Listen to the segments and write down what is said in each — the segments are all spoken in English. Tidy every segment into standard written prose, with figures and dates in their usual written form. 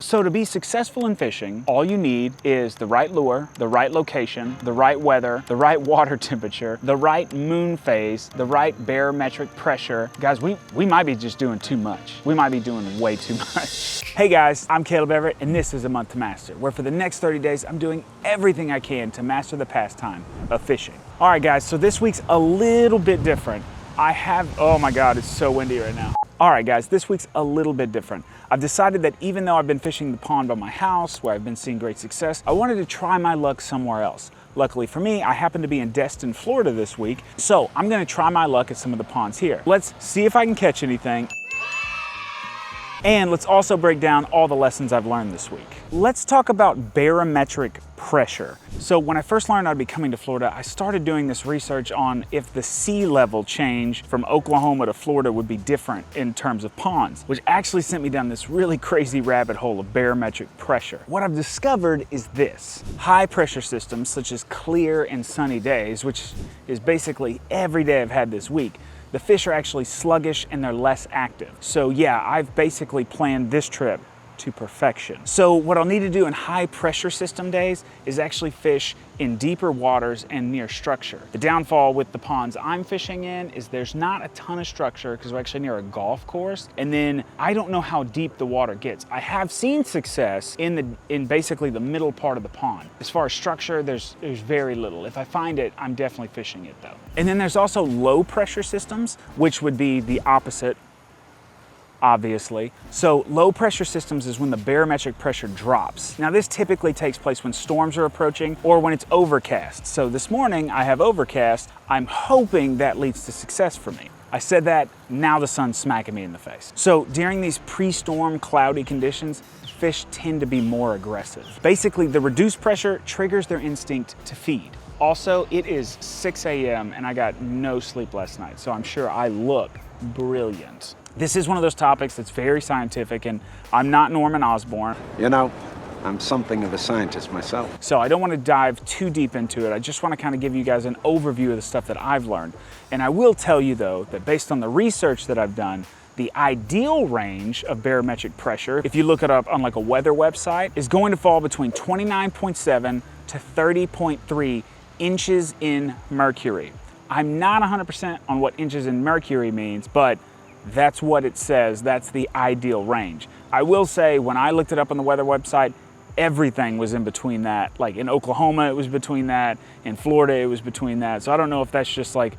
So to be successful in fishing, all you need is the right lure, the right location, the right weather, the right water temperature, the right moon phase, the right barometric pressure. Guys, we might be just doing too much. We might be doing way too much. Hey guys, I'm Caleb Everett, and this is A Month to Master, where for the next 30 days, I'm doing everything I can to master the pastime of fishing. All right guys, so this week's a little bit different. Oh my God, it's so windy right now. All right guys, this week's a little bit different. I've decided that even though I've been fishing the pond by my house, where I've been seeing great success, I wanted to try my luck somewhere else. Luckily for me, I happen to be in Destin, Florida this week, so I'm gonna try my luck at some of the ponds here. Let's see if I can catch anything. And let's also break down all the lessons I've learned this week. Let's talk about barometric pressure. So when I first learned I'd be coming to Florida, I started doing this research on if the sea level change from Oklahoma to Florida would be different in terms of ponds, which actually sent me down this really crazy rabbit hole of barometric pressure. What I've discovered is this: high pressure systems, such as clear and sunny days, which is basically every day I've had this week, the fish are actually sluggish and they're less active. So yeah, I've basically planned this trip to perfection. So what I'll need to do in high pressure system days is actually fish in deeper waters and near structure. The downfall with the ponds I'm fishing in is there's not a ton of structure because we're actually near a golf course, and then I don't know how deep the water gets. I have seen success in basically the middle part of the pond. As far as structure, there's very little. If I find it, I'm definitely fishing it though. And then there's also low pressure systems, which would be the opposite, obviously. So low pressure systems is when the barometric pressure drops. Now this typically takes place when storms are approaching or when it's overcast. So this morning I have overcast. I'm hoping that leads to success for me. I said that, now the sun's smacking me in the face. So during these pre-storm cloudy conditions, fish tend to be more aggressive. Basically, the reduced pressure triggers their instinct to feed. Also, it is 6 a.m. and I got no sleep last night, so I'm sure I look brilliant. This is one of those topics that's very scientific, and I'm not Norman Osborn. You know, I'm something of a scientist myself. So I don't want to dive too deep into it. I just want to kind of give you guys an overview of the stuff that I've learned. And I will tell you though, that based on the research that I've done, the ideal range of barometric pressure, if you look it up on like a weather website, is going to fall between 29.7 to 30.3 inches in mercury. I'm not 100% on what inches in mercury means, but that's what it says. That's the ideal range. I will say, when I looked it up on the weather website, everything was in between that. Like in Oklahoma, it was between that. In Florida, it was between that. So I don't know if that's just like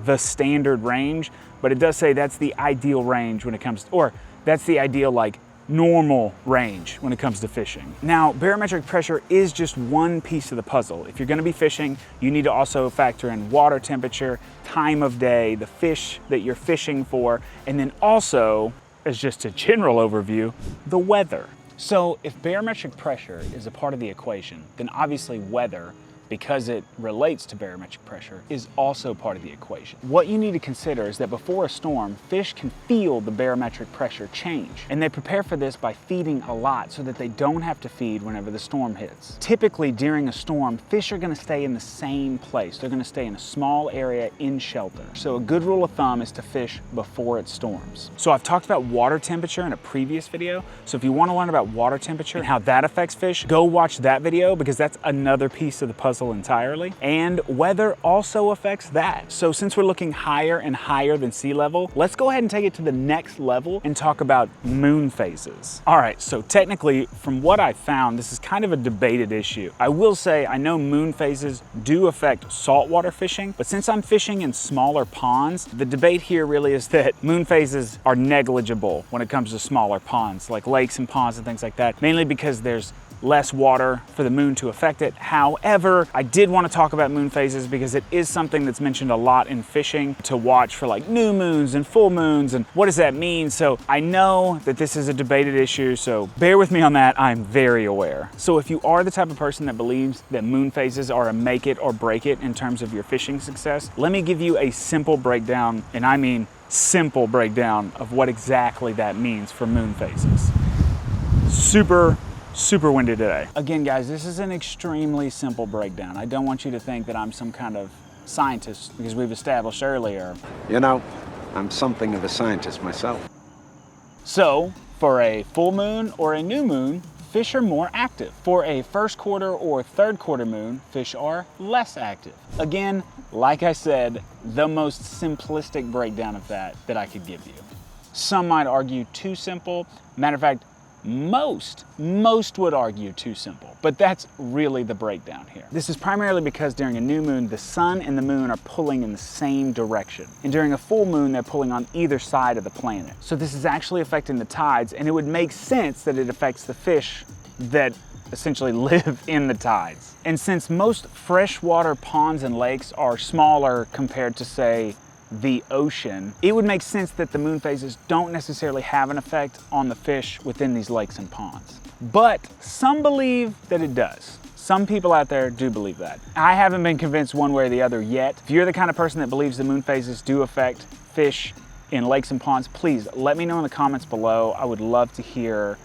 the standard range, but it does say that's the ideal range when it comes to, or that's the ideal like normal range when it comes to fishing. Now, barometric pressure is just one piece of the puzzle. If you're gonna be fishing, you need to also factor in water temperature, time of day, the fish that you're fishing for, and then also, as just a general overview, the weather. So if barometric pressure is a part of the equation, then obviously weather, because it relates to barometric pressure, is also part of the equation. What you need to consider is that before a storm, fish can feel the barometric pressure change, and they prepare for this by feeding a lot so that they don't have to feed whenever the storm hits. Typically during a storm, fish are gonna stay in the same place. They're gonna stay in a small area in shelter. So a good rule of thumb is to fish before it storms. So I've talked about water temperature in a previous video, so if you wanna learn about water temperature and how that affects fish, go watch that video because that's another piece of the puzzle entirely. And weather also affects that. So since we're looking higher and higher than sea level, let's go ahead and take it to the next level and talk about moon phases. All right, so technically from what I found, this is kind of a debated issue. I will say I know moon phases do affect saltwater fishing, but since I'm fishing in smaller ponds, the debate here really is that moon phases are negligible when it comes to smaller ponds, like lakes and ponds and things like that, mainly because there's less water for the moon to affect it. However, I did want to talk about moon phases because it is something that's mentioned a lot in fishing to watch for like new moons and full moons and what does that mean? So I know that this is a debated issue, so bear with me on that. I'm very aware. So if you are the type of person that believes that moon phases are a make it or break it in terms of your fishing success, let me give you a simple breakdown, and I mean simple breakdown of what exactly that means for moon phases. Super windy today. Again, guys, this is an extremely simple breakdown. I don't want you to think that I'm some kind of scientist because we've established earlier. You know, I'm something of a scientist myself. So, for a full moon or a new moon, fish are more active. For a first quarter or third quarter moon, fish are less active. Again, like I said, the most simplistic breakdown of that I could give you. Some might argue too simple. Matter of fact, most would argue too simple, but that's really the breakdown here. This is primarily because during a new moon, the sun and the moon are pulling in the same direction. And during a full moon, they're pulling on either side of the planet. So this is actually affecting the tides, and it would make sense that it affects the fish that essentially live in the tides. And since most freshwater ponds and lakes are smaller compared to, say, the ocean, it would make sense that the moon phases don't necessarily have an effect on the fish within these lakes and ponds. But some believe that it does. Some people out there do believe that. I haven't been convinced one way or the other yet. If you're the kind of person that believes the moon phases do affect fish in lakes and ponds, please let me know in the comments below. I would love to hear,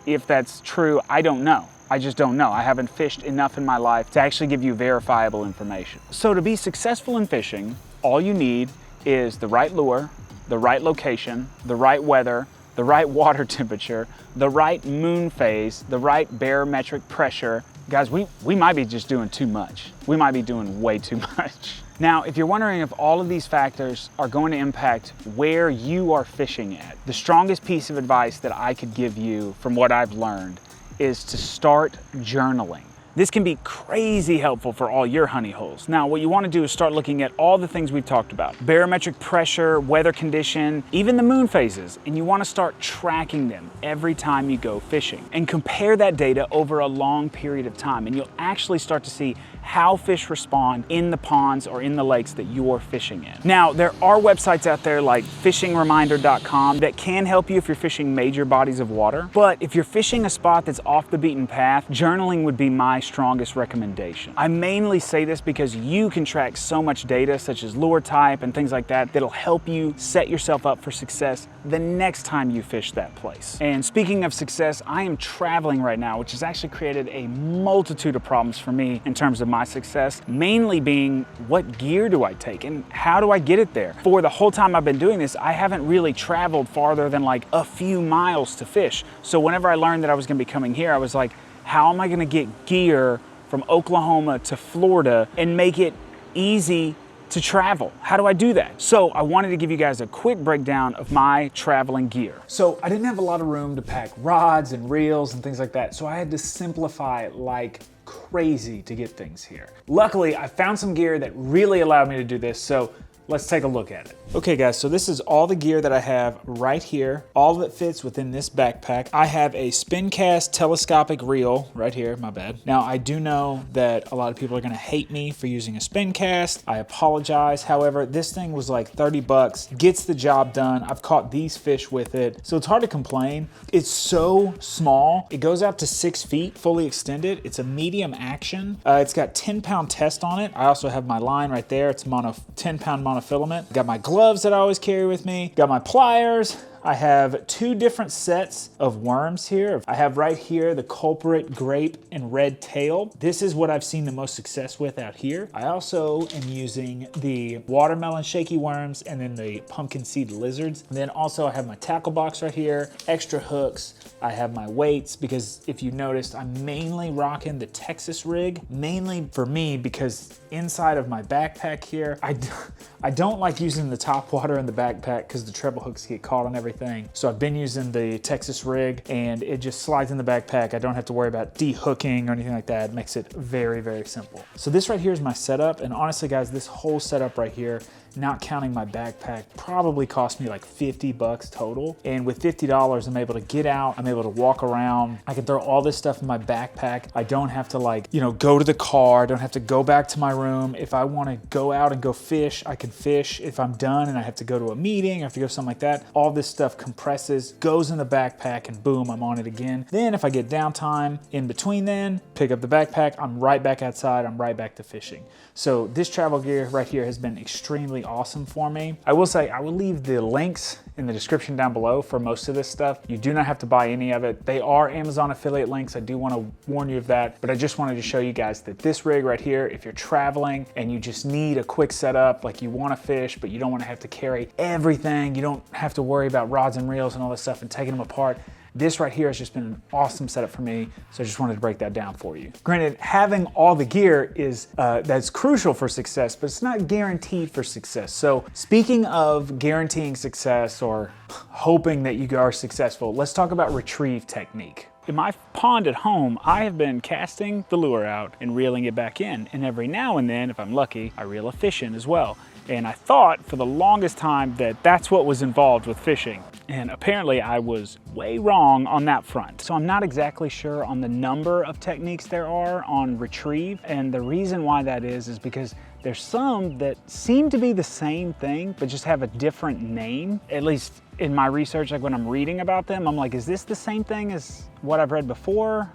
if that's true. I don't know. I just don't know. I haven't fished enough in my life to actually give you verifiable information. So to be successful in fishing, all you need is the right lure, the right location, the right weather, the right water temperature, the right moon phase, the right barometric pressure. Guys, we might be just doing too much. We might be doing way too much. Now, if you're wondering if all of these factors are going to impact where you are fishing at, the strongest piece of advice that I could give you from what I've learned is to start journaling. This can be crazy helpful for all your honey holes. Now, what you want to do is start looking at all the things we've talked about. Barometric pressure, weather condition, even the moon phases. And you want to start tracking them every time you go fishing. And compare that data over a long period of time. And you'll actually start to see how fish respond in the ponds or in the lakes that you're fishing in. Now, there are websites out there like fishingreminder.com that can help you if you're fishing major bodies of water. But if you're fishing a spot that's off the beaten path, journaling would be my strongest recommendation. I mainly say this because you can track so much data such as lure type and things like that that'll help you set yourself up for success the next time you fish that place. And speaking of success, I am traveling right now, which has actually created a multitude of problems for me in terms of my success, mainly being what gear do I take and how do I get it there? For the whole time I've been doing this, I haven't really traveled farther than like a few miles to fish. So whenever I learned that I was gonna be coming here, I was like, how am I gonna get gear from Oklahoma to Florida and make it easy to travel? How do I do that? So I wanted to give you guys a quick breakdown of my traveling gear. So I didn't have a lot of room to pack rods and reels and things like that, so I had to simplify like crazy to get things here. Luckily, I found some gear that really allowed me to do this, so let's take a look at it. Okay guys, so this is all the gear that I have right here. All of it fits within this backpack. I have a spin cast telescopic reel right here, my bad. Now I do know that a lot of people are gonna hate me for using a spin cast. I apologize. However, this thing was like 30 bucks, gets the job done. I've caught these fish with it, so it's hard to complain. It's so small. It goes out to 6 feet, fully extended. It's a medium action. It's got 10-pound test on it. I also have my line right there. It's 10-pound monofilament. Got my gloves that I always carry with me. Got my pliers. I have 2 different sets of worms here. I have right here the culprit, grape, and red tail. This is what I've seen the most success with out here. I also am using the watermelon shaky worms and then the pumpkin seed lizards. And then also I have my tackle box right here, extra hooks. I have my weights because if you noticed, I'm mainly rocking the Texas rig, mainly for me because inside of my backpack here, I don't like using the top water in the backpack because the treble hooks get caught on everything. So I've been using the Texas rig and it just slides in the backpack. I don't have to worry about de-hooking or anything like that. It makes it very, very simple. So this right here is my setup. And honestly guys, this whole setup right here, not counting my backpack, probably cost me like 50 bucks total. And with $50, I'm able to get out, I'm able to walk around. I can throw all this stuff in my backpack. I don't have to go to the car. I don't have to go back to my room. If I want to go out and go fish, I can fish. If I'm done and I have to go to a meeting, I have to go something like that, all this stuff compresses, goes in the backpack, and boom, I'm on it again. Then if I get downtime in between then, pick up the backpack, I'm right back outside, I'm right back to fishing. So this travel gear right here has been extremely awesome for me. I will say I will leave the links in the description down below for most of this stuff. You do not have to buy any of it. They are Amazon affiliate links. I do want to warn you of that, but I just wanted to show you guys that this rig right here, if you're traveling and you just need a quick setup, like you want to fish, but you don't want to have to carry everything, you don't have to worry about rods and reels and all this stuff and taking them apart, This right here has just been an awesome setup for me, so I just wanted to break that down for you. Granted, having all the gear is that's crucial for success, but it's not guaranteed for success. So speaking of guaranteeing success or hoping that you are successful, let's talk about retrieve technique. In my pond at home, I have been casting the lure out and reeling it back in. And every now and then, if I'm lucky, I reel a fish in as well. And I thought for the longest time that that's what was involved with fishing. And apparently I was way wrong on that front. So I'm not exactly sure on the number of techniques there are on retrieve. And the reason why that is because there's some that seem to be the same thing, but just have a different name. At least in my research, like when I'm reading about them, I'm like, is this the same thing as what I've read before?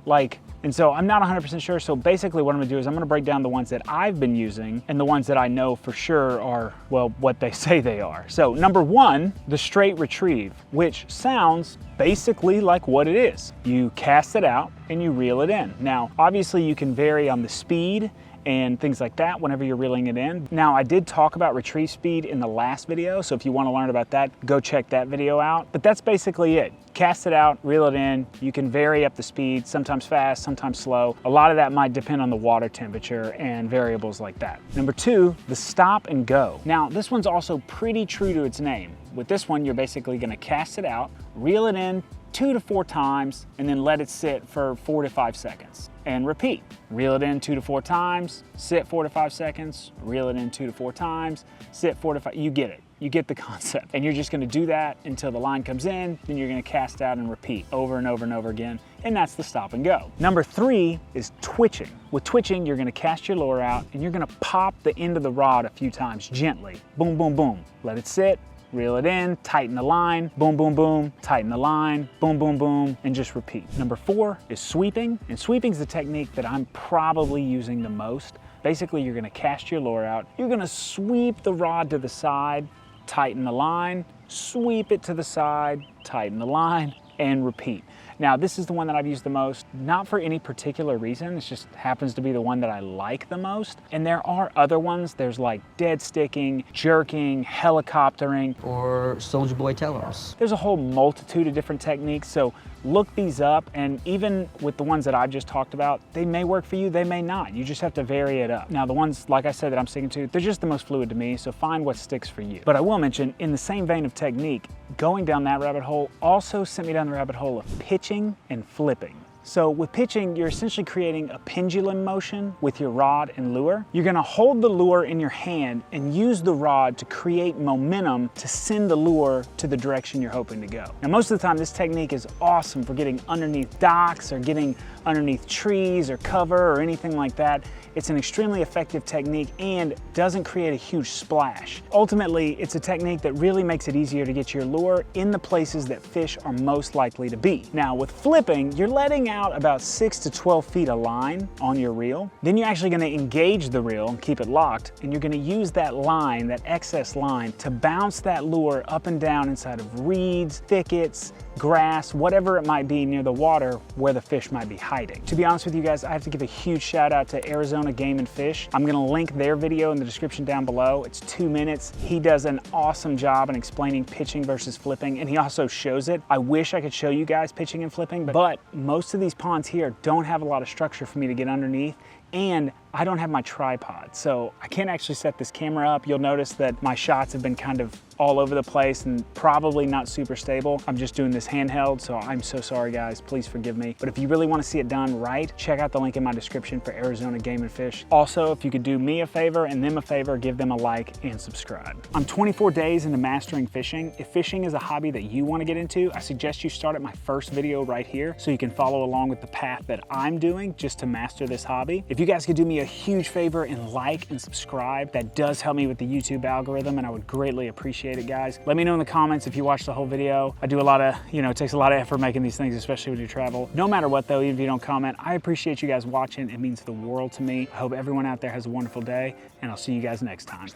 And so I'm not 100% sure. So basically what I'm gonna do is I'm gonna break down the ones that I've been using and the ones that I know for sure are, well, what they say they are. So number one, the straight retrieve, which sounds basically like what it is. You cast it out and you reel it in. Now, obviously you can vary on the speed and things like that whenever you're reeling it in. Now, I did talk about retrieve speed in the last video, so if you want to learn about that, go check that video out. But that's basically it. Cast it out, reel it in. You can vary up the speed, sometimes fast, sometimes slow. A lot of that might depend on the water temperature and variables like that. Number two, the stop and go. Now, this one's also pretty true to its name. With this one, you're basically gonna cast it out, reel it in 2 to 4 times, and then let it sit for 4 to 5 seconds. And repeat. Reel it in 2 to 4 times, sit 4 to 5 seconds, reel it in 2 to 4 times, sit 4 to 5, you get it. You get the concept. And you're just gonna do that until the line comes in, then you're gonna cast out and repeat over and over and over again, and that's the stop and go. Number three is twitching. With twitching, you're gonna cast your lure out and you're gonna pop the end of the rod a few times gently. Boom, boom, boom. Let it sit, reel it in, tighten the line, boom, boom, boom, tighten the line, boom, boom, boom, and just repeat. Number four is sweeping, and sweeping is the technique that I'm probably using the most. Basically, you're gonna cast your lure out, you're gonna sweep the rod to the side, tighten the line, sweep it to the side, tighten the line, and repeat. Now, this is the one that I've used the most, not for any particular reason, it just happens to be the one that I like the most. And there are other ones, there's like dead sticking, jerking, helicoptering, or Soldier Boy tellers. There's a whole multitude of different techniques, so look these up, and even with the ones that I've just talked about, they may work for you, they may not. You just have to vary it up. Now, the ones, like I said, that I'm sticking to, they're just the most fluid to me, so find what sticks for you. But I will mention, in the same vein of technique, going down that rabbit hole also sent me down the rabbit hole of pitching and flipping. So with pitching, you're essentially creating a pendulum motion with your rod and lure. You're gonna hold the lure in your hand and use the rod to create momentum to send the lure to the direction you're hoping to go. Now, most of the time, this technique is awesome for getting underneath docks or getting underneath trees or cover or anything like that. It's an extremely effective technique and doesn't create a huge splash. Ultimately, it's a technique that really makes it easier to get your lure in the places that fish are most likely to be. Now, with flipping, you're letting out about 6 to 12 feet of line on your reel. Then you're actually gonna engage the reel and keep it locked, and you're gonna use that line, that excess line, to bounce that lure up and down inside of reeds, thickets, grass, whatever it might be near the water where the fish might be hiding. To be honest with you guys, I have to give a huge shout out to Arizona Game and Fish. I'm gonna link their video in the description down below. It's 2 minutes. He does an awesome job in explaining pitching versus flipping, and he also shows it. I wish I could show you guys pitching and flipping, but most of these ponds here don't have a lot of structure for me to get underneath, and I don't have my tripod, so I can't actually set this camera up. You'll notice that my shots have been kind of all over the place and probably not super stable. I'm just doing this handheld, so I'm so sorry guys, please forgive me. But if you really want to see it done right, check out the link in my description for Arizona Game and Fish. Also, if you could do me a favor and them a favor, give them a like and subscribe. I'm 24 days into mastering fishing. If fishing is a hobby that you want to get into, I suggest you start at my first video right here so you can follow along with the path that I'm doing just to master this hobby. If you guys could do me a huge favor and like and subscribe, that does help me with the YouTube algorithm, and I would greatly appreciate it, guys. Let me know in the comments if you watched the whole video. I do a lot of, it takes a lot of effort making these things, especially when you travel. No matter what though, even if you don't comment, I appreciate you guys watching. It means the world to me. I hope everyone out there has a wonderful day, and I'll see you guys next time.